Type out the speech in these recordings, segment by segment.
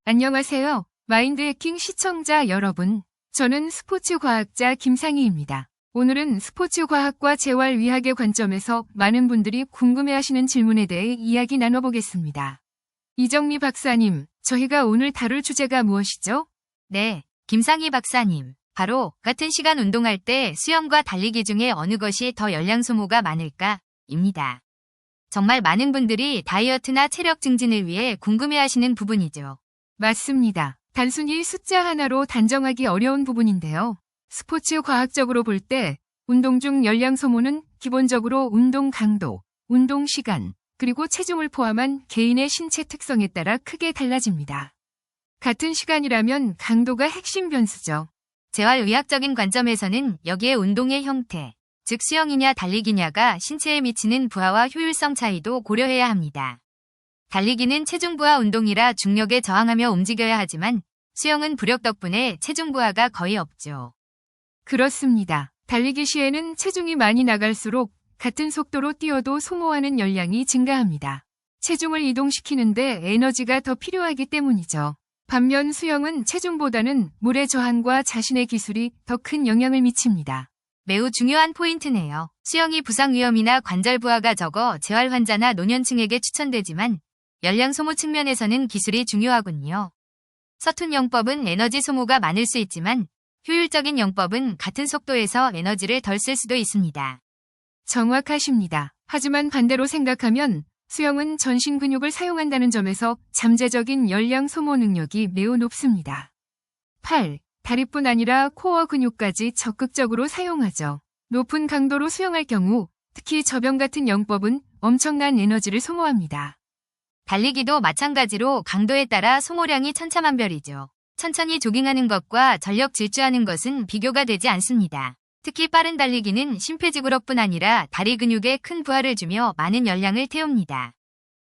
안녕하세요. 마인드 해킹 시청자 여러분. 저는 스포츠 과학자 김상희입니다. 오늘은 스포츠 과학과 재활의학의 관점에서 많은 분들이 궁금해하시는 질문에 대해 이야기 나눠보겠습니다. 이정미 박사님, 저희가 오늘 다룰 주제가 무엇이죠? 네, 김상희 박사님. 바로 같은 시간 운동할 때 수영과 달리기 중에 어느 것이 더 열량 소모가 많을까?입니다. 정말 많은 분들이 다이어트나 체력 증진을 위해 궁금해하시는 부분이죠. 맞습니다. 단순히 숫자 하나로 단정하기 어려운 부분인데요. 스포츠 과학적으로 볼 때 운동 중 열량 소모는 기본적으로 운동 강도, 운동 시간, 그리고 체중을 포함한 개인의 신체 특성에 따라 크게 달라집니다. 같은 시간이라면 강도가 핵심 변수죠. 재활의학적인 관점에서는 여기에 운동의 형태, 즉 수영이냐 달리기냐가 신체에 미치는 부하와 효율성 차이도 고려해야 합니다. 달리기는 체중 부하 운동이라 중력에 저항하며 움직여야 하지만 수영은 부력 덕분에 체중 부하가 거의 없죠. 그렇습니다. 달리기 시에는 체중이 많이 나갈수록 같은 속도로 뛰어도 소모하는 열량이 증가합니다. 체중을 이동시키는데 에너지가 더 필요하기 때문이죠. 반면 수영은 체중보다는 물의 저항과 자신의 기술이 더 큰 영향을 미칩니다. 매우 중요한 포인트네요. 수영이 부상 위험이나 관절 부하가 적어 재활 환자나 노년층에게 추천되지만 열량 소모 측면에서는 기술이 중요하군요. 서툰 영법은 에너지 소모가 많을 수 있지만 효율적인 영법은 같은 속도에서 에너지를 덜 쓸 수도 있습니다. 정확하십니다. 하지만 반대로 생각하면 수영은 전신 근육을 사용한다는 점에서 잠재적인 열량 소모 능력이 매우 높습니다. 팔, 다리뿐 아니라 코어 근육까지 적극적으로 사용하죠. 높은 강도로 수영할 경우 특히 저병 같은 영법은 엄청난 에너지를 소모합니다. 달리기도 마찬가지로 강도에 따라 소모량이 천차만별이죠. 천천히 조깅하는 것과 전력 질주하는 것은 비교가 되지 않습니다. 특히 빠른 달리기는 심폐지구력뿐 아니라 다리 근육에 큰 부하를 주며 많은 열량을 태웁니다.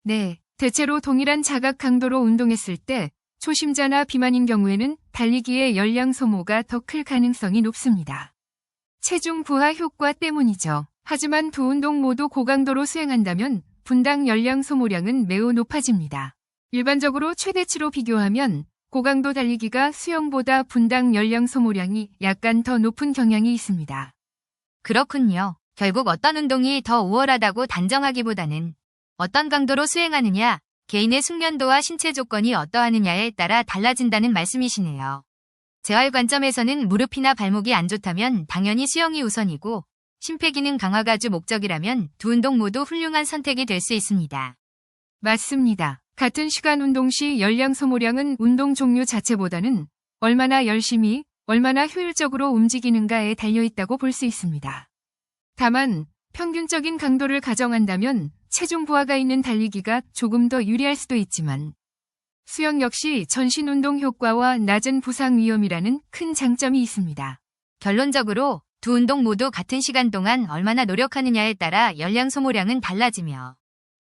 네, 대체로 동일한 자각 강도로 운동했을 때 초심자나 비만인 경우에는 달리기의 열량 소모가 더 클 가능성이 높습니다. 체중 부하 효과 때문이죠. 하지만 두 운동 모두 고강도로 수행한다면 분당 열량 소모량은 매우 높아집니다. 일반적으로 최대치로 비교하면 고강도 달리기가 수영보다 분당 열량 소모량이 약간 더 높은 경향이 있습니다. 그렇군요. 결국 어떤 운동이 더 우월하다고 단정하기보다는 어떤 강도로 수행하느냐, 개인의 숙련도와 신체 조건이 어떠하느냐에 따라 달라진다는 말씀이시네요. 재활 관점에서는 무릎이나 발목이 안 좋다면 당연히 수영이 우선이고 심폐기능 강화가 주 목적이라면 두 운동 모두 훌륭한 선택이 될 수 있습니다. 맞습니다. 같은 시간 운동 시 열량 소모량은 운동 종류 자체보다는 얼마나 열심히, 얼마나 효율적으로 움직이는가에 달려있다고 볼 수 있습니다. 다만 평균적인 강도를 가정한다면 체중 부하가 있는 달리기가 조금 더 유리할 수도 있지만 수영 역시 전신 운동 효과와 낮은 부상 위험이라는 큰 장점이 있습니다. 결론적으로 두 운동 모두 같은 시간 동안 얼마나 노력하느냐에 따라 열량 소모량은 달라지며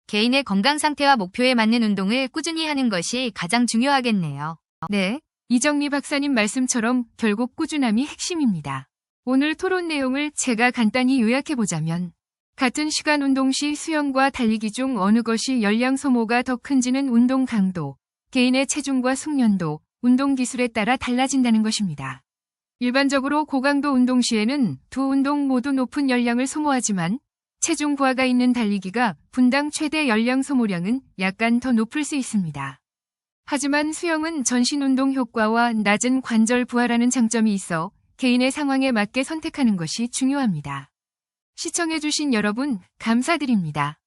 개인의 건강 상태와 목표에 맞는 운동을 꾸준히 하는 것이 가장 중요하겠네요. 네, 이정미 박사님 말씀처럼 결국 꾸준함이 핵심입니다. 오늘 토론 내용을 제가 간단히 요약해보자면 같은 시간 운동 시 수영과 달리기 중 어느 것이 열량 소모가 더 큰지는 운동 강도, 개인의 체중과 숙련도, 운동 기술에 따라 달라진다는 것입니다. 일반적으로 고강도 운동 시에는 두 운동 모두 높은 열량을 소모하지만 체중 부하가 있는 달리기가 분당 최대 열량 소모량은 약간 더 높을 수 있습니다. 하지만 수영은 전신 운동 효과와 낮은 관절 부하라는 장점이 있어 개인의 상황에 맞게 선택하는 것이 중요합니다. 시청해주신 여러분, 감사드립니다.